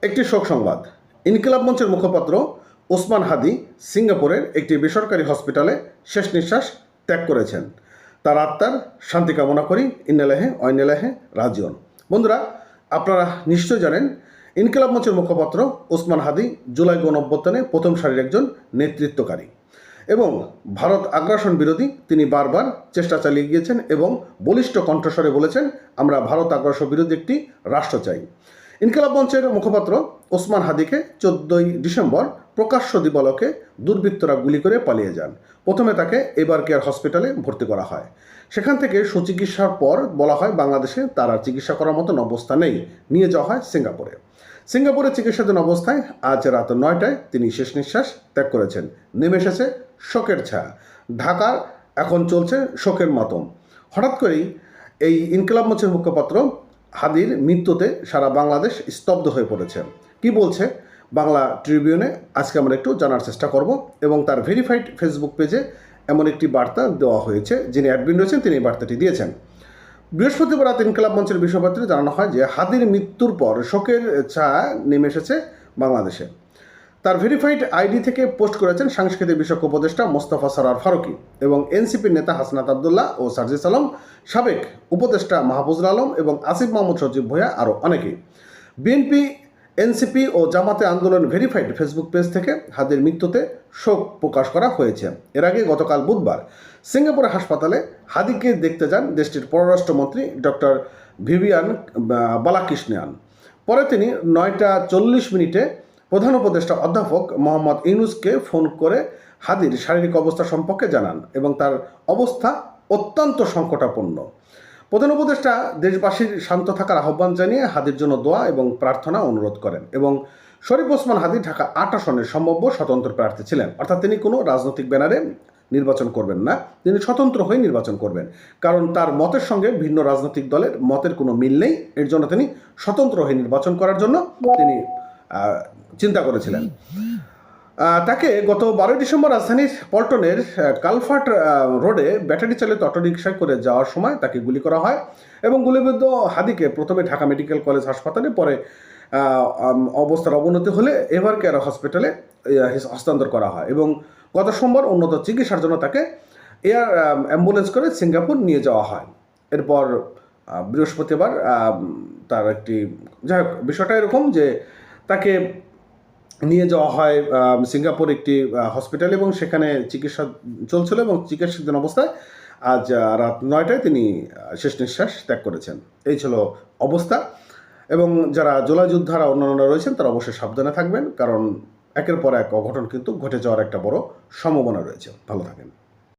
একটি শোক সংবাদ। ইনকিলাব মঞ্চের মুখপাত্র ওসমান হাদি সিঙ্গাপুরের একটি বেসরকারি হসপিটালে শেষ নিঃশ্বাস ত্যাগ করেছেন। তার আত্মার শান্তি কামনা করি। ইন্নালিল্লাহি ওয়া ইন্না ইলাইহি রাজিউন। বন্ধুরা, আপনারা নিশ্চয় জানেন ইনকিলাব মঞ্চের মুখপাত্র ওসমান হাদি জুলাই গণঅভ্যুত্থানে প্রথম সারির একজন নেতৃত্বকারী এবং ভারত আগ্রাসন বিরোধী তিনি বারবার চেষ্টা চালিয়ে গিয়েছেন এবং বলিষ্ঠ কণ্ঠস্বরে বলেছেন, আমরা ভারত আগ্রাসন বিরোধী একটি রাষ্ট্র চাই। ইনকিলাব মঞ্চের মুখপাত্র ওসমান হাদিকে 14ই ডিসেম্বর প্রকাশ্য দিবালোকে দুর্বৃত্তরা গুলি করে পালিয়ে যান। প্রথমে তাকে এবার কেয়ার হসপিটালে ভর্তি করা হয়। সেখান থেকে সুচিকিৎসার পর বলা হয় বাংলাদেশে তার আর চিকিৎসা করার মতন অবস্থা নেই, নিয়ে যাওয়া হয় সিঙ্গাপুরে। সিঙ্গাপুরে চিকিৎসাধীন অবস্থায় আজ রাত 9টায় তিনি শেষ নিঃশ্বাস ত্যাগ করেছেন। নেমে এসেছে শোকের ছায়া। ঢাকার এখন চলছে শোকের মাতম। হঠাৎ করেই এই ইনকিলাব মঞ্চের মুখপাত্র হাদির মৃত্যুতে সারা বাংলাদেশ স্তব্ধ হয়ে পড়েছে। কি বলছে বাংলা ট্রিবিউনে আজকে আমরা একটু জানার চেষ্টা করব এবং তার ভেরিফাইড ফেসবুক পেজে এমন একটি বার্তা দেওয়া হয়েছে। যিনি অ্যাডমিন রয়েছেন তিনি এই বার্তাটি দিয়েছেন। বৃহস্পতিবার রাত ইনকিলাব মঞ্চের বিষয়পত্রে জানানো হয় যে হাদির মৃত্যুর পর শোকের ছায়া নেমে এসেছে বাংলাদেশে। তার ভেরিফাইড আইডি থেকে পোস্ট করেছেন সাংস্কৃতিক বিষয়ক উপদেষ্টা মোস্তফা সরোয়ার ফারুকী এবং এনসিপির নেতা হাসনাত আবদুল্লাহ ও সার্জিস আলম, সাবেক উপদেষ্টা মাহফুজুল আলম এবং আসিফ মাহমুদ সজীব ভূঁইয়া আরও অনেকেই। বিএনপি, এনসিপি ও জামাতে আন্দোলন ভেরিফাইড ফেসবুক পেজ থেকে হাদির মৃত্যুতে শোক প্রকাশ করা হয়েছে। এর আগে গতকাল বুধবার সিঙ্গাপুর হাসপাতালে হাদিকে দেখতে যান দেশটির পররাষ্ট্রমন্ত্রী ডক্টর ভিভিয়ান বালাকৃষ্ণন। পরে তিনি 9টা 40 মিনিটে প্রধান উপদেষ্টা অধ্যাপক মোহাম্মদ ইউনুসকে ফোন করে হাদির শারীরিক অবস্থা সম্পর্কে জানান এবং তার অবস্থা অত্যন্ত সংকটাপন্ন। প্রধান উপদেষ্টা দেশবাসীর শান্ত থাকার আহ্বান জানিয়ে হাদির জন্য দোয়া এবং প্রার্থনা অনুরোধ করেন এবং শরীফ ওসমান হাদি ঢাকা 8 আসনের সম্ভাব্য স্বতন্ত্র প্রার্থী ছিলেন। অর্থাৎ তিনি কোনো রাজনৈতিক ব্যানারে নির্বাচন করবেন না, তিনি স্বতন্ত্র হয়ে নির্বাচন করবেন, কারণ তার মতের সঙ্গে ভিন্ন রাজনৈতিক দলের মতের কোনো মিল নেই। এর জন্য তিনি স্বতন্ত্র হয়ে নির্বাচন করার জন্য তিনি চিন্তা করেছিলেন। তাকে গত 12 ডিসেম্বর রাজধানীর পল্টনের কালফাট রোডে ব্যাটারি চালিত অটোরিকশায় করে যাওয়ার সময় তাকে গুলি করা হয় এবং গুলিবিদ্ধ হাদিকে প্রথমে ঢাকা মেডিকেল কলেজ হাসপাতালে, পরে অবস্থার অবনতি হলে এভার কেয়ার হসপিটালে হস্তান্তর করা হয় এবং গত সোমবার উন্নত চিকিৎসার জন্য তাকে এয়ার অ্যাম্বুলেন্স করে সিঙ্গাপুর নিয়ে যাওয়া হয়। এরপর বৃহস্পতিবার তার একটি বিষয়টা এরকম যে তাকে নিয়ে যাওয়া হয় সিঙ্গাপুর একটি হসপিটাল এবং সেখানে চিকিৎসা চলছিল এবং চিকিৎসাধীন অবস্থায় আজ রাত 9টায় তিনি শেষ নিঃশ্বাস ত্যাগ করেছেন। এই ছিল অবস্থা এবং যারা জুলাই যোদ্ধারা অন্যান্যরা রয়েছেন তারা অবশ্যই সাবধানে থাকবেন, কারণ একের পর এক অঘটন কিন্তু ঘটে যাওয়ার একটা বড় সম্ভাবনা রয়েছে। ভালো থাকেন।